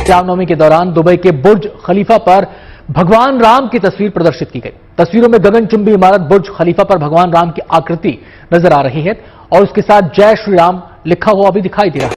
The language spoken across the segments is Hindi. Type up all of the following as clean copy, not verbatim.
रामनवमी के दौरान दुबई के बुर्ज खलीफा पर भगवान राम की तस्वीर प्रदर्शित की गई। तस्वीरों में गगनचुंबी इमारत बुर्ज खलीफा पर भगवान राम की आकृति नजर आ रही है और उसके साथ जय श्री राम लिखा हुआ भी दिखाई दे रहा है।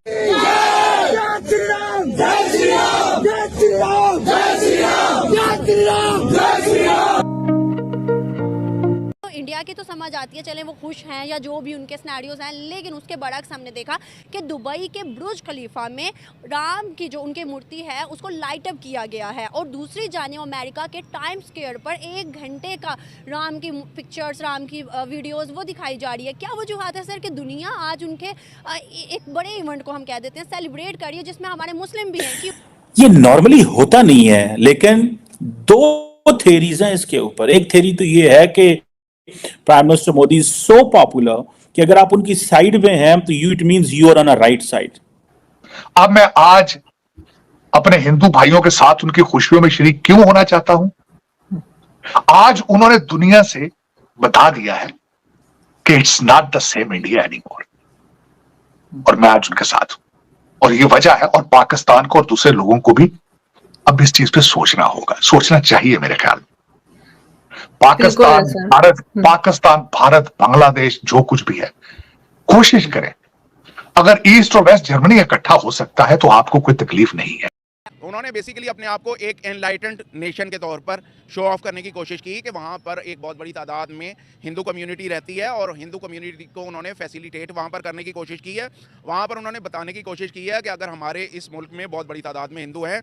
इंडिया की तो समझ आती है, चले वो खुश हैं या जो भी उनके सिनेरियोज हैं, लेकिन उसके बरक्स हमने देखा कि दुबई के बुर्ज खलीफा में राम की जो उनकी मूर्ति है उसको लाइट अप किया गया है और दूसरी जानिब अमेरिका के टाइम्स स्क्वायर पर 1 घंटे का राम की पिक्चर्स, राम की वीडियोस वो दिखाई जा रही है। क्या वजूहत है सर कि दुनिया आज उनके एक बड़े इवेंट को हम कह देते हैं सेलिब्रेट कर रही है जिसमें हमारे मुस्लिम भी हैं? ये नॉर्मली होता नहीं है, लेकिन दो थेरीज हैं इसके ऊपर। एक थेरी तो ये है कि prime minister Modi so popular कि अगर आप उनकी साइड में हैं तो it means you are on a right side. अब मैं आज अपने हिंदू भाइयों के साथ उनकी खुशियों में शरीक क्यों होना चाहता हूं? आज उन्होंने दुनिया से बता दिया है कि it's not the same India anymore, और मैं आज उनके साथ हूं और ये वजह है। और पाकिस्तान को और दूसरे लोगों को भी अब इस चीज पे सोचना होगा, सोचना चाहिए मेरे ख्याल में। पाकिस्तान, भारत, बांग्लादेश, जो कुछ भी है, कोशिश करें। अगर ईस्ट और वेस्ट जर्मनी इकट्ठा हो सकता है तो आपको कोई तकलीफ नहीं है। उन्होंने बेसिकली अपने आप को एक एनलाइटेंड नेशन के तौर पर शो ऑफ करने की कोशिश की कि वहाँ पर एक बहुत बड़ी तादाद में हिंदू कम्युनिटी रहती है और हिंदू कम्युनिटी को उन्होंने फैसिलिटेट वहाँ पर करने की कोशिश की है। वहाँ पर उन्होंने बताने की कोशिश की है कि अगर हमारे इस मुल्क में बहुत बड़ी तादाद में हिंदू हैं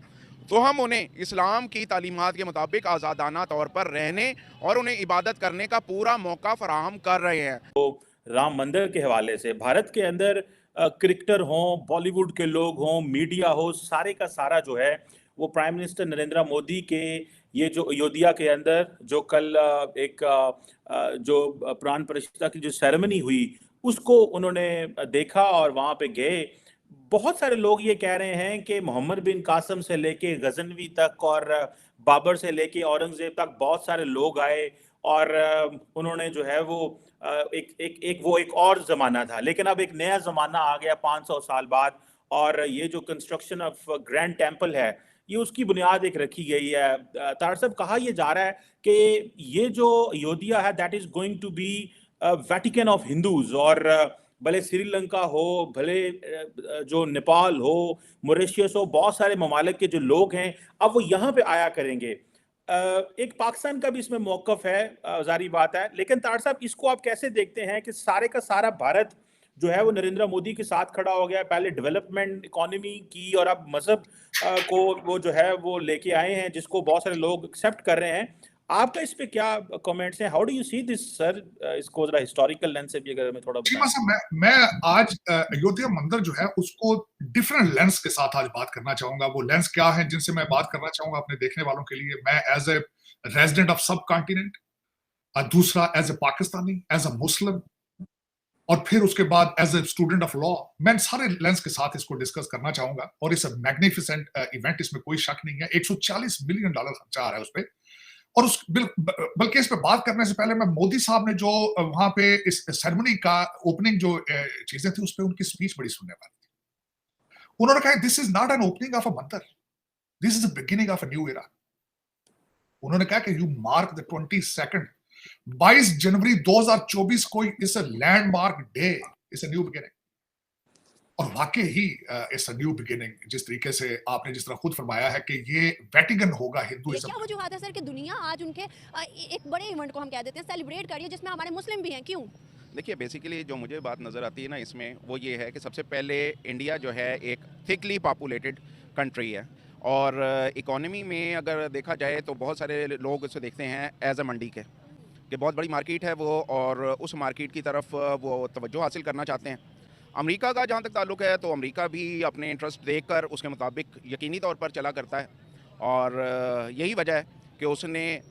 तो हम उन्हें इस्लाम की तालीमात के मुताबिक आज़ादाना तौर पर रहने और उन्हें इबादत करने का पूरा मौका फराहम कर रहे हैं। तो राम मंदिर के हवाले से भारत के अंदर क्रिकेटर हों, बॉलीवुड के लोग हों, मीडिया हो, सारे का सारा जो है वो प्राइम मिनिस्टर नरेंद्र मोदी के ये जो अयोध्या के अंदर जो कल एक जो प्राण प्रतिष्ठा की जो सेरेमनी हुई उसको उन्होंने देखा और वहाँ पे गए। बहुत सारे लोग ये कह रहे हैं कि मोहम्मद बिन कासिम से लेके गजनवी तक और बाबर से लेके औरंगजेब तक बहुत सारे लोग आए और उन्होंने जो है वो एक और जमाना था, लेकिन अब एक नया जमाना आ गया 500 साल बाद। और ये जो कंस्ट्रक्शन ऑफ ग्रैंड टेम्पल है ये उसकी बुनियाद एक रखी गई है। तार साहब, कहा यह जा रहा है कि ये जो अयोध्या है that is going to be Vatican of Hindus, और भले श्रीलंका हो, भले जो नेपाल हो, मॉरिशस हो, बहुत सारे ममालिक के जो लोग हैं अब वो यहाँ पे आया करेंगे। एक पाकिस्तान का भी इसमें मौकफ है, जारी बात है, लेकिन तार साहब इसको आप कैसे देखते हैं कि सारे का सारा भारत जो है वो नरेंद्र मोदी के साथ खड़ा हो गया, पहले डेवलपमेंट इकोनॉमी की और अब मजहब को वो जो है वो लेके आए हैं जिसको बहुत सारे लोग एक्सेप्ट कर रहे हैं। आपका इस पे क्या कमेंट्स हैं? How do you see this sir? इसको जरा हिस्टोरिकल लेंस से भी अगर मैं थोड़ा बताऊं। मैं आज अयोध्या मंदिर जो है उसको डिफरेंट लेंस के साथ आज बात करना चाहूंगा। वो लेंस क्या है जिनसे मैं बात करना चाहूंगा अपने देखने वालों के लिए? मैं as a resident of subcontinent, दूसरा as a Pakistani, as a Muslim, और फिर उसके बाद as a student of law, मैं सारे लेंस के साथ इसको डिस्कस करना चाहूंगा। और इस मैग्निफिसेंट इवेंट, इसमें कोई शक नहीं है। $140 बिलियन खर्चा आ रहा है उस पर। और उस बल्कि इस पे बात करने से पहले मैं मोदी साहब ने जो वहां पे इस सेरेमनी का ओपनिंग जो चीजें थी उस पे उनकी स्पीच बड़ी सुनने वाली थी। उन्होंने कहा this is not an opening of a mandir, this is the beginning of a new era. उन्होंने कहा कि यू मार्क द 22 जनवरी 2024 को इस लैंडमार्क डे, इस न्यू बिगिनिंग। और वाकई ही इट्स अ न्यू बिगिनिंग, जिस तरीके से आपने जिस तरह खुद फरमाया है कि ये वेटिकन होगा हिंदुइज्म। क्या वजूहत है सर कि दुनिया आज उनके एक बड़े इवेंट को हम कह देते हैं सेलिब्रेट कर रही है जिसमें हमारे मुस्लिम भी हैं? क्यों? देखिए, बेसिकली जो मुझे बात नज़र आती है ना इसमें वो ये है कि सबसे पहले इंडिया जो है एक थिकली पॉपुलेटेड कंट्री है और इकोनॉमी में अगर देखा जाए तो बहुत सारे लोग इसे देखते हैं एज अ मंडी के कि बहुत बड़ी मार्केट है वो और उस मार्केट की तरफ वो तवज्जो हासिल करना चाहते हैं। अमेरिका का जहाँ तक ताल्लुक़ है तो अमेरिका भी अपने इंटरेस्ट देखकर उसके मुताबिक यकीनी तौर पर चला करता है और यही वजह है कि उसने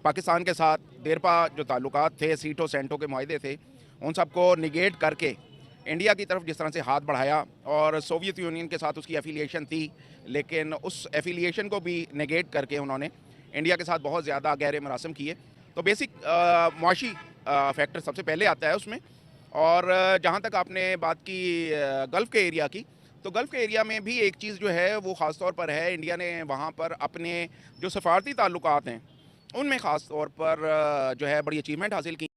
पाकिस्तान के साथ देरपा जो ताल्लुकात थे, सीटो सेंटो के मुआहदे थे, उन सबको निगेट करके इंडिया की तरफ जिस तरह से हाथ बढ़ाया। और सोवियत यूनियन के साथ उसकी एफिलिएशन थी, लेकिन उस एफिलिएशन को भी निगेट करके उन्होंने इंडिया के साथ बहुत ज़्यादा गहरे मरासम किए। तो बेसिक मुआशी फैक्टर सबसे पहले आता है उसमें। और जहाँ तक आपने बात की गल्फ़ के एरिया की, तो गल्फ़ के एरिया में भी एक चीज़ जो है वो ख़ास तौर पर है, इंडिया ने वहाँ पर अपने जो सफ़ारती ताल्लुकात हैं, उनमें ख़ास तौर पर जो है बड़ी अचीवमेंट हासिल की।